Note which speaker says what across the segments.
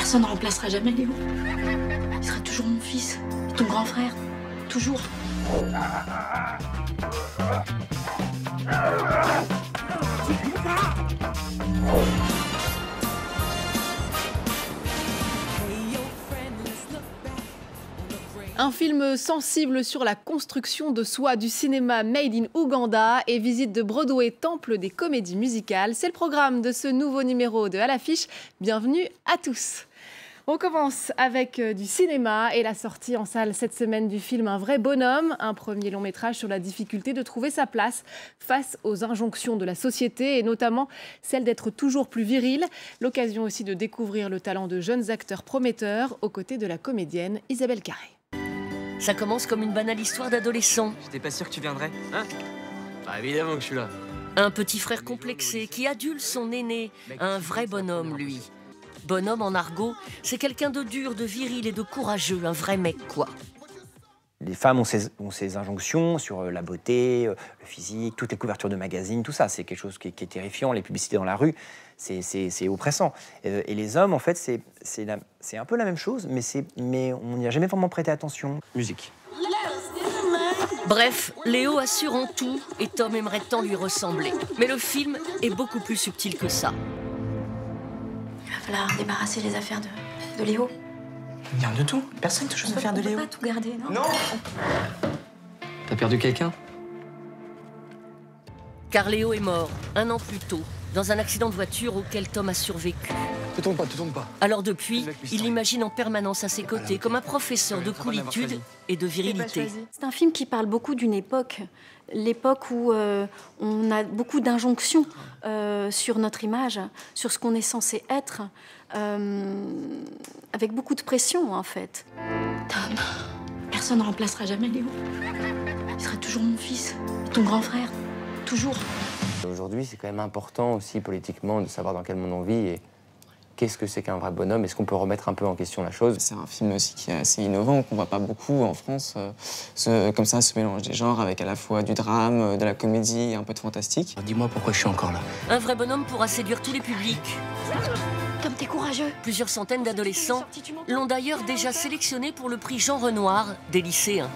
Speaker 1: Personne ne remplacera jamais Léo. Il sera toujours mon fils, et ton grand frère, toujours.
Speaker 2: Un film sensible sur la construction de soi du cinéma Made in Uganda et visite de Broadway, temple des comédies musicales. C'est le programme de ce nouveau numéro de À l'affiche. Bienvenue à tous. On commence avec du cinéma et la sortie en salle cette semaine du film Un vrai bonhomme, un premier long métrage sur la difficulté de trouver sa place face aux injonctions de la société et notamment celle d'être toujours plus viril. L'occasion aussi de découvrir le talent de jeunes acteurs prometteurs aux côtés de la comédienne Isabelle Carré.
Speaker 3: Ça commence comme une banale histoire d'adolescent.
Speaker 4: J'étais pas sûr que tu viendrais, hein? Bah évidemment que je suis là.
Speaker 3: Un petit frère complexé qui adule son aîné, un vrai bonhomme lui. Bonhomme en argot, c'est quelqu'un de dur, de viril et de courageux, un vrai mec quoi.
Speaker 5: Les femmes ont ces injonctions sur la beauté, le physique, toutes les couvertures de magazines, tout ça. C'est quelque chose qui est terrifiant, les publicités dans la rue, c'est oppressant. Et les hommes, en fait, c'est un peu la même chose, mais on n'y a jamais vraiment prêté attention.
Speaker 4: Musique.
Speaker 3: Bref, Léo assure en tout et Tom aimerait tant lui ressembler. Mais le film est beaucoup plus subtil que ça.
Speaker 1: Il va falloir débarrasser les affaires de Léo.
Speaker 4: Rien de tout. Personne touche aux affaires de Léo.
Speaker 1: On peut pas tout garder, non?
Speaker 4: Non. T'as perdu quelqu'un?
Speaker 3: Car Léo est mort, 1 an plus tôt, dans un accident de voiture auquel Tom a survécu.
Speaker 4: Te tourne pas.
Speaker 3: Alors depuis, il l'imagine en permanence à ses côtés, comme un professeur de coolitude et de virilité.
Speaker 1: C'est un film qui parle beaucoup d'une époque. L'époque où on a beaucoup d'injonctions sur notre image, sur ce qu'on est censé être, avec beaucoup de pression, en fait. Tom, personne ne remplacera jamais Léo. Il sera toujours mon fils, et ton grand frère, toujours.
Speaker 6: Aujourd'hui, c'est quand même important aussi politiquement de savoir dans quel monde on vit et qu'est-ce que c'est qu'un vrai bonhomme. Est-ce qu'on peut remettre un peu en question la chose?
Speaker 7: C'est un film aussi qui est assez innovant, qu'on voit pas beaucoup en France. Comme ça, ce mélange des genres avec à la fois du drame, de la comédie et un peu de fantastique.
Speaker 4: Dis-moi pourquoi je suis encore là.
Speaker 3: Un vrai bonhomme pourra séduire tous les publics.
Speaker 1: Tom, t'es courageux.
Speaker 3: Plusieurs centaines d'adolescents l'ont d'ailleurs déjà sélectionné pour le prix Jean Renoir des lycéens.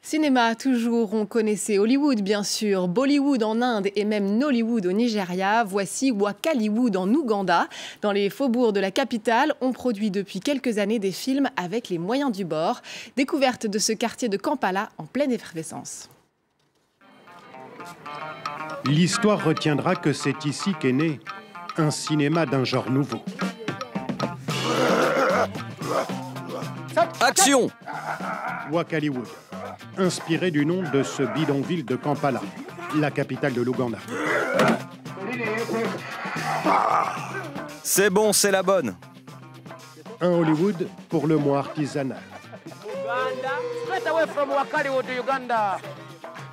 Speaker 2: Cinéma, toujours, on connaissait Hollywood bien sûr, Bollywood en Inde et même Nollywood au Nigeria. Voici Wakaliwood en Ouganda. Dans les faubourgs de la capitale, on produit depuis quelques années des films avec les moyens du bord. Découverte de ce quartier de Kampala en pleine effervescence.
Speaker 8: L'histoire retiendra que c'est ici qu'est né un cinéma d'un genre nouveau.
Speaker 4: Action!
Speaker 8: Wakaliwood, inspiré du nom de ce bidonville de Kampala, la capitale de l'Ouganda.
Speaker 4: C'est bon, c'est la bonne.
Speaker 8: Un Hollywood pour le moins artisanal.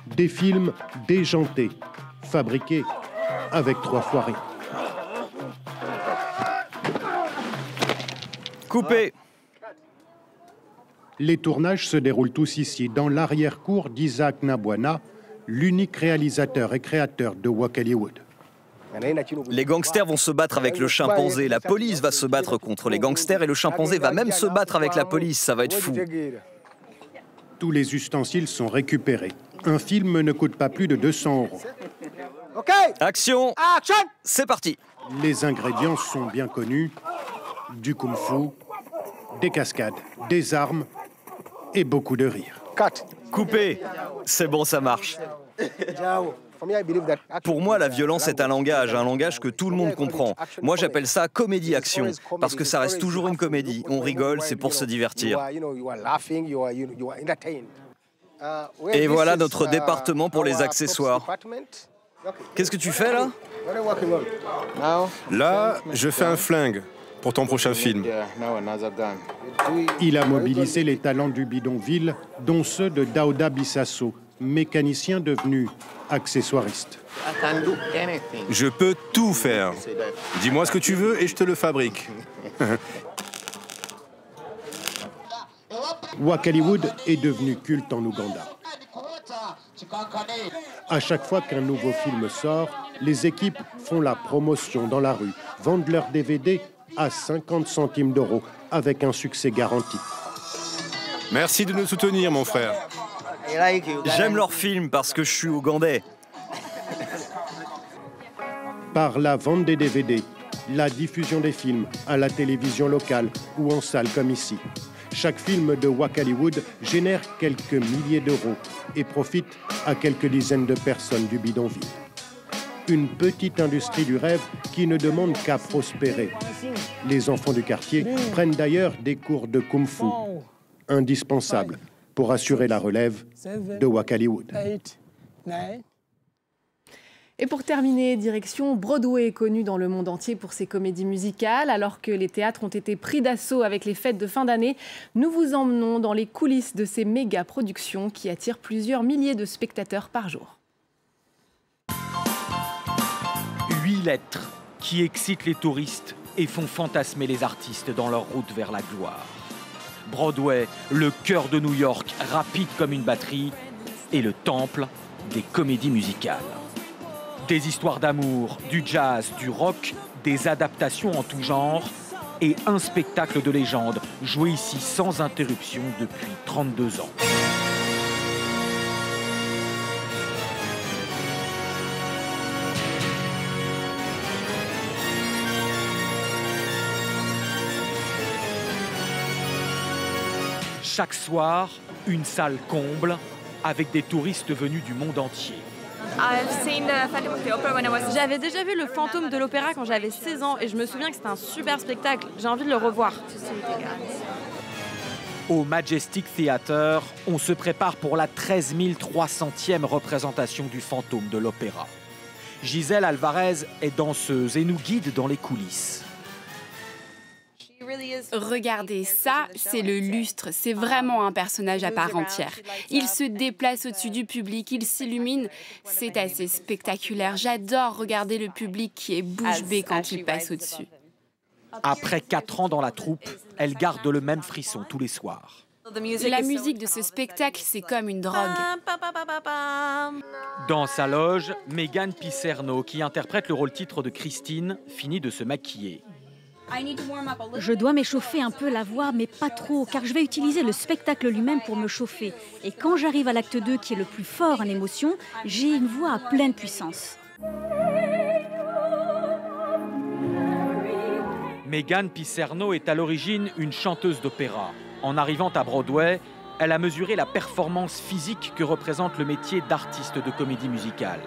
Speaker 8: Des films déjantés, fabriqués avec 3 fois rien.
Speaker 4: Coupé.
Speaker 8: Les tournages se déroulent tous ici, dans l'arrière-cour d'Isaac Nabwana, l'unique réalisateur et créateur de Wakaliwood.
Speaker 4: Les gangsters vont se battre avec le chimpanzé, la police va se battre contre les gangsters et le chimpanzé va même se battre avec la police, ça va être fou.
Speaker 8: Tous les ustensiles sont récupérés. Un film ne coûte pas plus de 200 €.
Speaker 4: Action! C'est parti!
Speaker 8: Les ingrédients sont bien connus, du kung-fu, des cascades, des armes et beaucoup de rire.
Speaker 4: Coupé! C'est bon, ça marche. Pour moi, la violence est un langage que tout le monde comprend. Moi, j'appelle ça comédie-action, parce que ça reste toujours une comédie. On rigole, c'est pour se divertir. Et voilà notre département pour les accessoires. Qu'est-ce que tu fais là?
Speaker 9: Là, je fais un flingue pour ton prochain film.
Speaker 8: Il a mobilisé les talents du bidonville, dont ceux de Daouda Bissasso, mécanicien devenu accessoiriste.
Speaker 9: Je peux tout faire. Dis-moi ce que tu veux et je te le fabrique.
Speaker 8: Wakaliwood est devenu culte en Ouganda. À chaque fois qu'un nouveau film sort, les équipes font la promotion dans la rue, vendent leurs DVD à 50 centimes d'euros, avec un succès garanti.
Speaker 9: Merci de nous soutenir, mon frère.
Speaker 4: J'aime leurs films parce que je suis ougandais.
Speaker 8: Par la vente des DVD, la diffusion des films à la télévision locale ou en salle comme ici. Chaque film de Wakaliwood génère quelques milliers d'euros et profite à quelques dizaines de personnes du bidonville. Une petite industrie du rêve qui ne demande qu'à prospérer. Les enfants du quartier prennent d'ailleurs des cours de kung-fu, indispensables pour assurer la relève de Wakaliwood.
Speaker 2: Et pour terminer, direction Broadway, connu dans le monde entier pour ses comédies musicales. Alors que les théâtres ont été pris d'assaut avec les fêtes de fin d'année, nous vous emmenons dans les coulisses de ces méga productions qui attirent plusieurs milliers de spectateurs par jour.
Speaker 10: 8 lettres qui excitent les touristes et font fantasmer les artistes dans leur route vers la gloire. Broadway, le cœur de New York, rapide comme une batterie, et le temple des comédies musicales. Des histoires d'amour, du jazz, du rock, des adaptations en tout genre et un spectacle de légende joué ici sans interruption depuis 32 ans. Chaque soir, une salle comble avec des touristes venus du monde entier.
Speaker 11: J'avais déjà vu le fantôme de l'opéra quand j'avais 16 ans et je me souviens que c'était un super spectacle. J'ai envie de le revoir.
Speaker 10: Au Majestic Theatre, on se prépare pour la 13 300e représentation du fantôme de l'opéra. Gisèle Alvarez est danseuse et nous guide dans les coulisses.
Speaker 12: Regardez, ça, c'est le lustre. C'est vraiment un personnage à part entière. Il se déplace au-dessus du public, il s'illumine. C'est assez spectaculaire. J'adore regarder le public qui est bouche bée quand il passe au-dessus.
Speaker 10: Après 4 ans dans la troupe, elle garde le même frisson tous les soirs.
Speaker 12: La musique de ce spectacle, c'est comme une drogue.
Speaker 10: Dans sa loge, Megan Picerno, qui interprète le rôle-titre de Christine, finit de se maquiller.
Speaker 13: Je dois m'échauffer un peu la voix, mais pas trop, car je vais utiliser le spectacle lui-même pour me chauffer. Et quand j'arrive à l'acte 2, qui est le plus fort en émotion, j'ai une voix à pleine puissance.
Speaker 10: Megan Picerno est à l'origine une chanteuse d'opéra. En arrivant à Broadway, elle a mesuré la performance physique que représente le métier d'artiste de comédie musicale.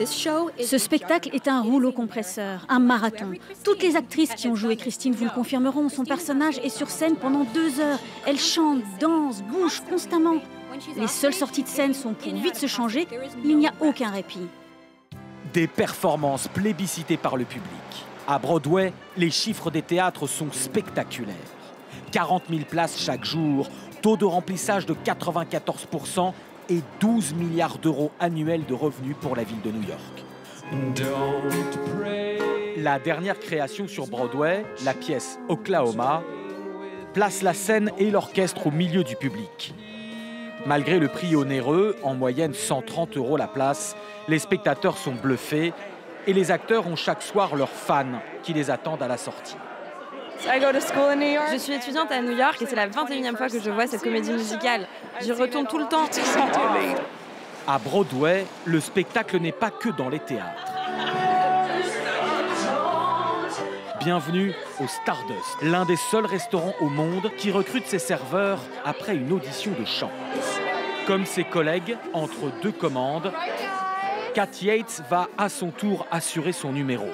Speaker 13: Ce spectacle est un rouleau compresseur, un marathon. Toutes les actrices qui ont joué Christine vous le confirmeront, son personnage est sur scène pendant 2 heures. Elle chante, danse, bouge constamment. Les seules sorties de scène sont pour vite se changer, il n'y a aucun répit.
Speaker 10: Des performances plébiscitées par le public. À Broadway, les chiffres des théâtres sont spectaculaires. 40 000 places chaque jour, taux de remplissage de 94% et 12 milliards d'euros annuels de revenus pour la ville de New York. La dernière création sur Broadway, la pièce Oklahoma, place la scène et l'orchestre au milieu du public. Malgré le prix onéreux, en moyenne 130 € la place, les spectateurs sont bluffés et les acteurs ont chaque soir leurs fans qui les attendent à la sortie.
Speaker 11: Je suis étudiante à New York et c'est la 21e fois que je vois cette comédie musicale. J'y retourne tout le temps.
Speaker 10: À Broadway, le spectacle n'est pas que dans les théâtres. Bienvenue au Stardust, l'un des seuls restaurants au monde qui recrute ses serveurs après une audition de chant. Comme ses collègues, entre 2 commandes, Kat Yates va à son tour assurer son numéro.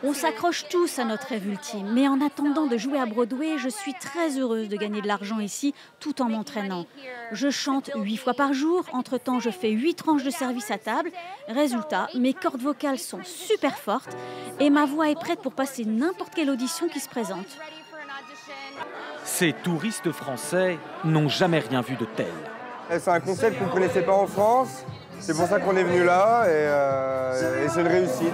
Speaker 13: On s'accroche tous à notre rêve ultime, mais en attendant de jouer à Broadway, je suis très heureuse de gagner de l'argent ici tout en m'entraînant. Je chante 8 fois par jour, entre-temps je fais 8 tranches de service à table. Résultat, mes cordes vocales sont super fortes et ma voix est prête pour passer n'importe quelle audition qui se présente.
Speaker 10: Ces touristes français n'ont jamais rien vu de tel.
Speaker 6: C'est un concept qu'on ne connaissait pas en France. C'est pour ça qu'on est venu là et c'est une réussite.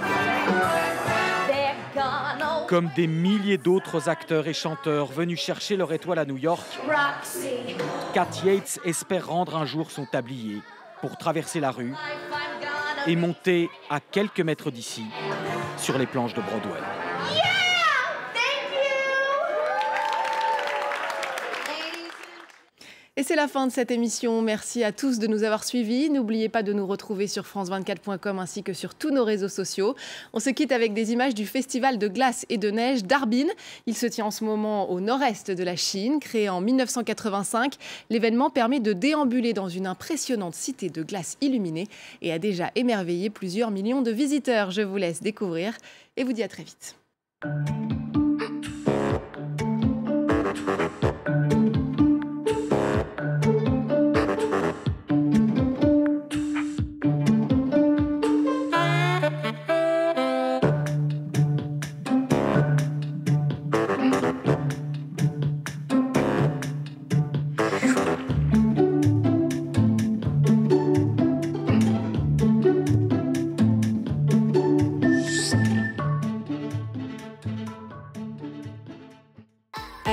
Speaker 10: Comme des milliers d'autres acteurs et chanteurs venus chercher leur étoile à New York, Kat Yates espère rendre un jour son tablier pour traverser la rue et monter à quelques mètres d'ici, sur les planches de Broadway.
Speaker 2: Et c'est la fin de cette émission. Merci à tous de nous avoir suivis. N'oubliez pas de nous retrouver sur france24.com ainsi que sur tous nos réseaux sociaux. On se quitte avec des images du festival de glace et de neige d'Harbin. Il se tient en ce moment au nord-est de la Chine. Créé en 1985, l'événement permet de déambuler dans une impressionnante cité de glace illuminée et a déjà émerveillé plusieurs millions de visiteurs. Je vous laisse découvrir et vous dis à très vite.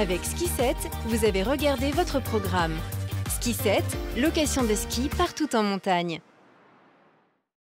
Speaker 14: Avec Ski7, vous avez regardé votre programme. Ski7, location de ski partout en montagne.